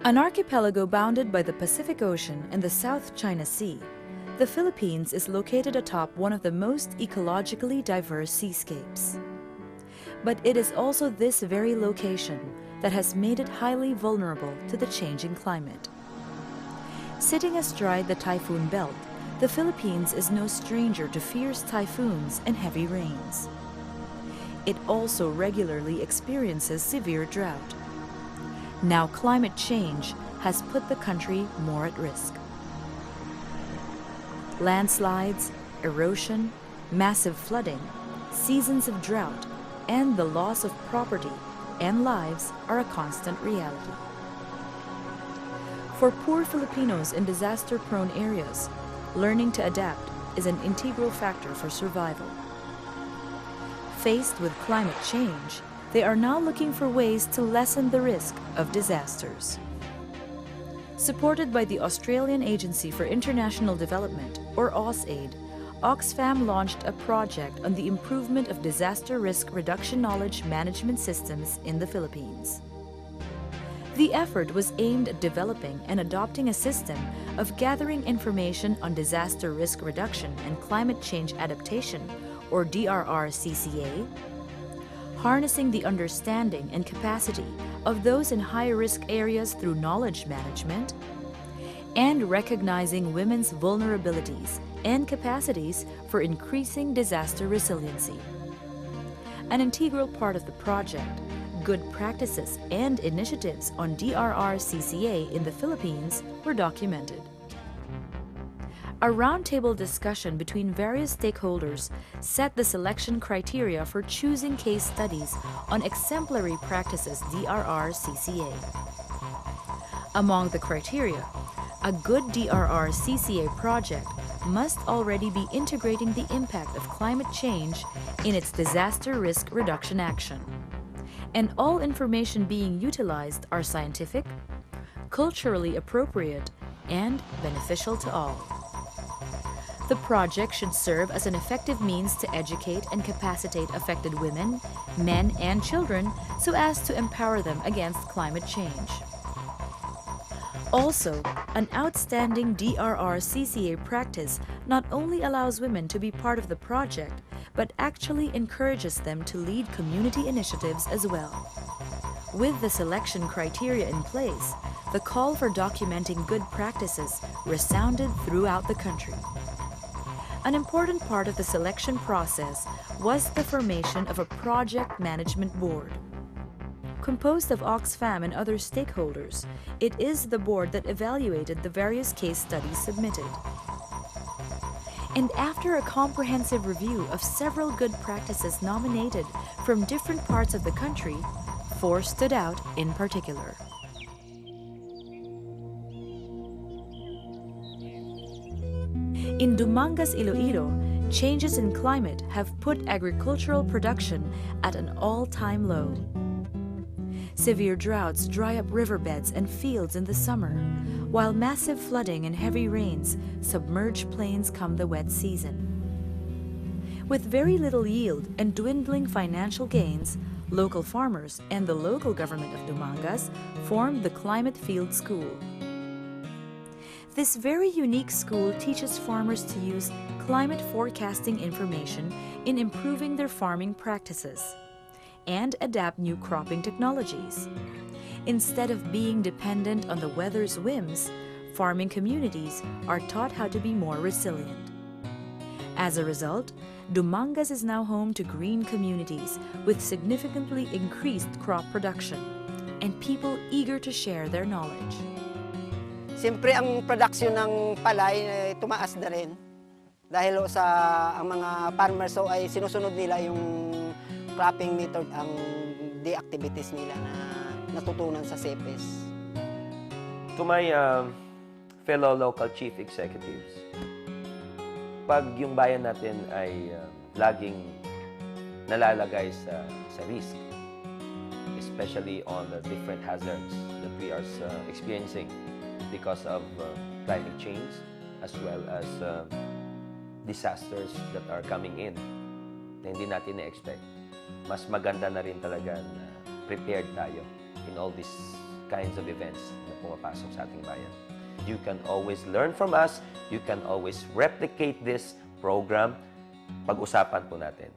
An archipelago bounded by the Pacific Ocean and the South China Sea, the Philippines is located atop one of the most ecologically diverse seascapes. But it is also this very location that has made it highly vulnerable to the changing climate. Sitting astride the typhoon belt, the Philippines is no stranger to fierce typhoons and heavy rains. It also regularly experiences severe drought. Now climate change has put the country more at risk. Landslides, erosion, massive flooding, seasons of drought, and the loss of property and lives are a constant reality. For poor Filipinos in disaster-prone areas, learning to adapt is an integral factor for survival. Faced with climate change, they are now looking for ways to lessen the risk of disasters. Supported by the Australian Agency for International Development, or AusAID, Oxfam launched a project on the improvement of disaster risk reduction knowledge management systems in the Philippines. The effort was aimed at developing and adopting a system of gathering information on disaster risk reduction and climate change adaptation, or DRR-CCA, harnessing the understanding and capacity of those in high-risk areas through knowledge management, and recognizing women's vulnerabilities and capacities for increasing disaster resiliency. An integral part of the project, good practices and initiatives on DRR-CCA in the Philippines were documented. A roundtable discussion between various stakeholders set the selection criteria for choosing case studies on exemplary practices DRR-CCA. Among the criteria, a good DRR-CCA project must already be integrating the impact of climate change in its disaster risk reduction action, and all information being utilized are scientific, culturally appropriate, and beneficial to all. The project should serve as an effective means to educate and capacitate affected women, men, and children so as to empower them against climate change. Also, an outstanding DRR-CCA practice not only allows women to be part of the project, but actually encourages them to lead community initiatives as well. With the selection criteria in place, the call for documenting good practices resounded throughout the country. An important part of the selection process was the formation of a project management board. Composed of Oxfam and other stakeholders, it is the board that evaluated the various case studies submitted. And after a comprehensive review of several good practices nominated from different parts of the country, 4 stood out in particular. In Dumangas, Iloilo, changes in climate have put agricultural production at an all-time low. Severe droughts dry up riverbeds and fields in the summer, while massive flooding and heavy rains submerge plains come the wet season. With very little yield and dwindling financial gains, local farmers and the local government of Dumangas formed the Climate Field School. This very unique school teaches farmers to use climate forecasting information in improving their farming practices and adapt new cropping technologies. Instead of being dependent on the weather's whims, farming communities are taught how to be more resilient. As a result, Dumangas is now home to green communities with significantly increased crop production and people eager to share their knowledge. Siyempre, ang production ng palay tumaas na rin dahil sa ang mga farmers ay sinusunod nila yung cropping method, ang day activities nila na natutunan sa CEPES. To my fellow local chief executives, pag yung bayan natin ay laging nalalagay sa risk, especially on the different hazards that we are experiencing because of climate change as well as disasters that are coming in na hindi natin na-expect. Mas maganda na rin talaga na prepared tayo in all these kinds of events na pumapasok sa ating bayan. You can always learn from us. You can always replicate this program. Pag-usapan po natin.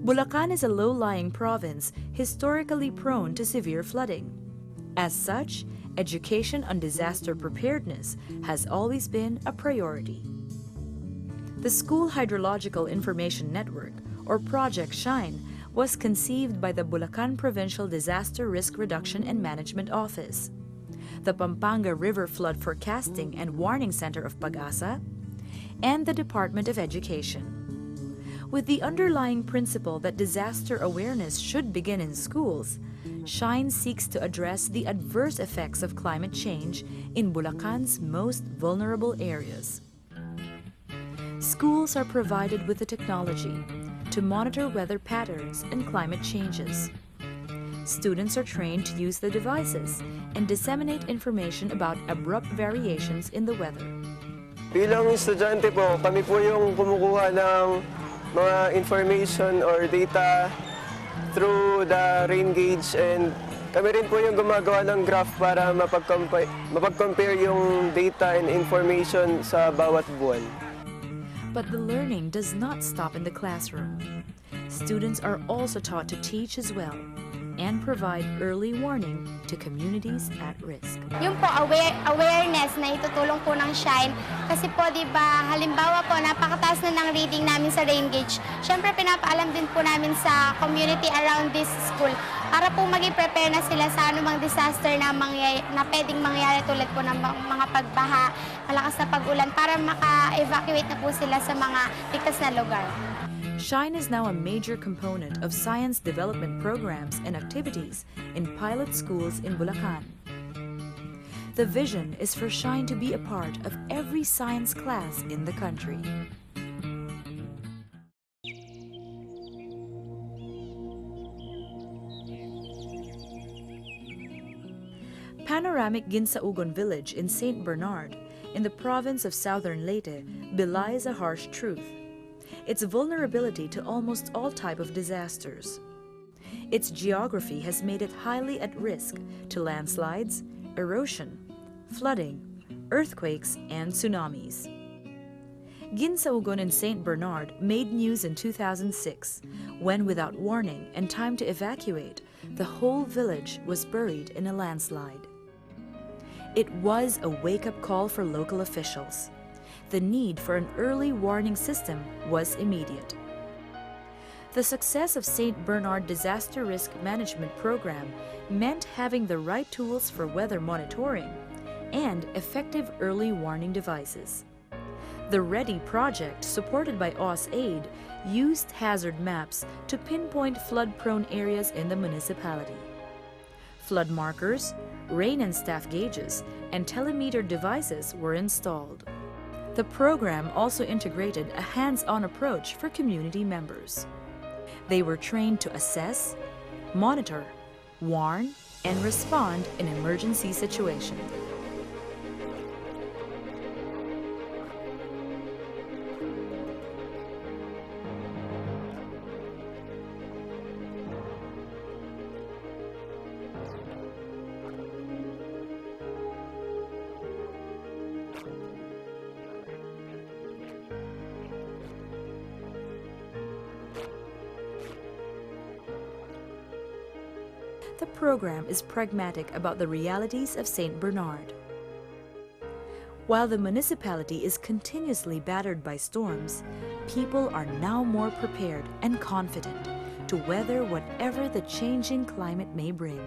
Bulacan is a low-lying province historically prone to severe flooding. As such, education on disaster preparedness has always been a priority. The School Hydrological Information Network, or Project SHINE, was conceived by the Bulacan Provincial Disaster Risk Reduction and Management Office, the Pampanga River Flood Forecasting and Warning Center of Pag-asa, and the Department of Education. With the underlying principle that disaster awareness should begin in schools, SHINE seeks to address the adverse effects of climate change in Bulacan's most vulnerable areas. Schools are provided with the technology to monitor weather patterns and climate changes. Students are trained to use the devices and disseminate information about abrupt variations in the weather. Bilang estudyante po, kami po yung kumukuha ng mga information or data through the rain gauge, and kami rin po yung gumagawa ng graph para mapag-compare yung data and information sa bawat buwan. But the learning does not stop in the classroom. Students are also taught to teach as well and provide early warning to communities at risk. Yung po awareness na itutulong po ng SHINE, kasi po di ba halimbawa po napakataas na ng reading namin sa rain gauge. Siyempre pinapaalam din po namin sa community around this school para po maging prepare na sila sa anumang disaster na pwedeng mangyari tulad po ng mga pagbaha, malakas na pag-ulan, para maka-evacuate na po sila sa mga ligtas na lugar. SHINE is now a major component of science development programs and activities in pilot schools in Bulacan. The vision is for SHINE to be a part of every science class in the country. Panoramic Ginsaugon village in St. Bernard, in the province of Southern Leyte, belies a harsh truth: its vulnerability to almost all type of disasters. Its geography has made it highly at risk to landslides, erosion, flooding, earthquakes, and tsunamis. Ginsaugon in St. Bernard made news in 2006 when, without warning and time to evacuate, the whole village was buried in a landslide. It was a wake-up call for local officials. The need for an early warning system was immediate. The success of St. Bernard Disaster Risk Management Program meant having the right tools for weather monitoring and effective early warning devices. The READY project, supported by AusAID, used hazard maps to pinpoint flood-prone areas in the municipality. Flood markers, rain and staff gauges, and telemeter devices were installed. The program also integrated a hands-on approach for community members. They were trained to assess, monitor, warn, and respond in emergency situations. The program is pragmatic about the realities of St. Bernard. While the municipality is continuously battered by storms, people are now more prepared and confident to weather whatever the changing climate may bring.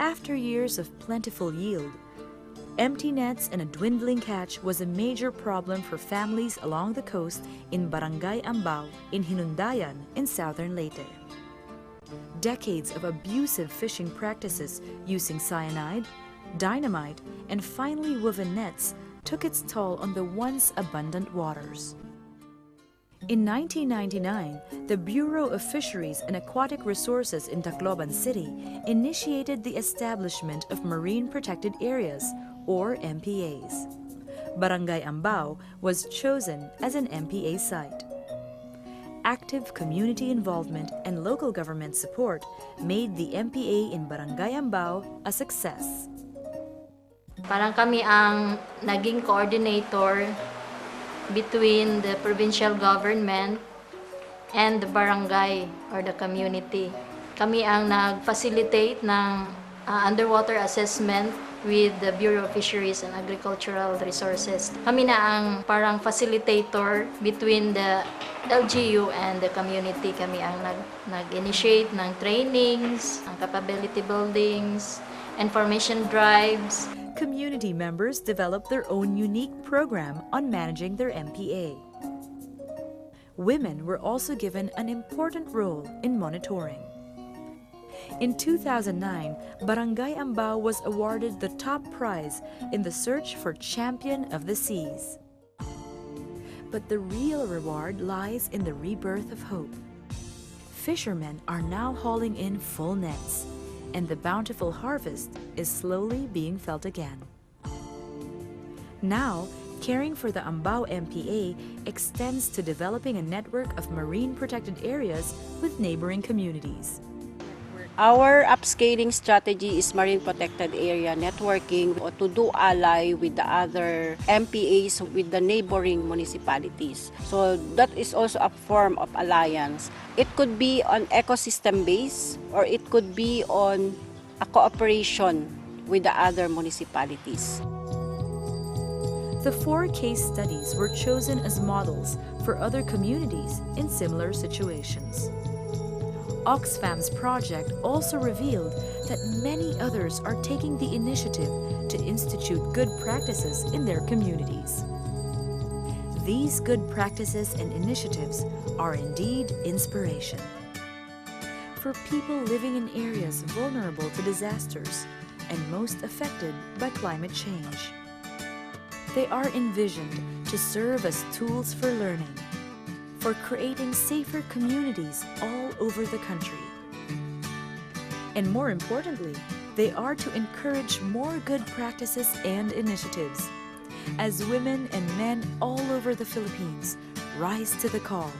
After years of plentiful yield, Empty nets and a dwindling catch was a major problem for families along the coast in Barangay Ambao in Hinundayan in southern Leyte. Decades of abusive fishing practices using cyanide, dynamite, and finely woven nets took its toll on the once abundant waters. In 1999, the Bureau of Fisheries and Aquatic Resources in Tacloban City initiated the establishment of Marine Protected Areas, or MPAs. Barangay Ambao was chosen as an MPA site. Active community involvement and local government support made the MPA in Barangay Ambao a success. Parang kami ang naging coordinator between the provincial government and the barangay or the community. Kami ang nag-facilitate ng underwater assessment with the Bureau of Fisheries and Agricultural Resources. Kami na ang parang facilitator between the LGU and the community. Kami ang nag-initiate ng trainings, ng capability buildings, information drives. Community members developed their own unique program on managing their MPA. Women were also given an important role in monitoring. In 2009, Barangay Ambao was awarded the top prize in the search for Champion of the Seas. But the real reward lies in the rebirth of hope. Fishermen are now hauling in full nets, and the bountiful harvest is slowly being felt again. Now, caring for the Ambao MPA extends to developing a network of marine protected areas with neighboring communities. Our upscaling strategy is marine protected area networking to do ally with the other MPAs with the neighboring municipalities. So that is also a form of alliance. It could be on ecosystem base or it could be on a cooperation with the other municipalities. The 4 case studies were chosen as models for other communities in similar situations. Oxfam's project also revealed that many others are taking the initiative to institute good practices in their communities. These good practices and initiatives are indeed inspiration for people living in areas vulnerable to disasters and most affected by climate change. They are envisioned to serve as tools for learning, for creating safer communities all over the country. And more importantly, they are to encourage more good practices and initiatives as women and men all over the Philippines rise to the call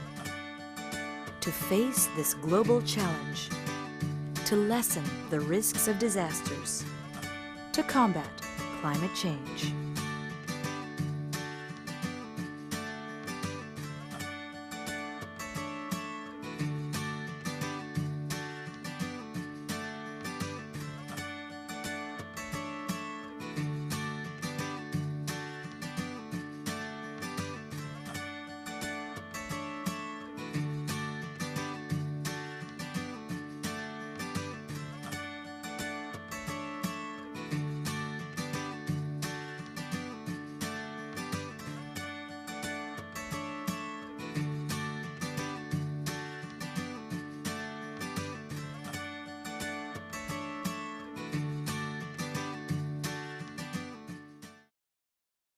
to face this global challenge, to lessen the risks of disasters, to combat climate change.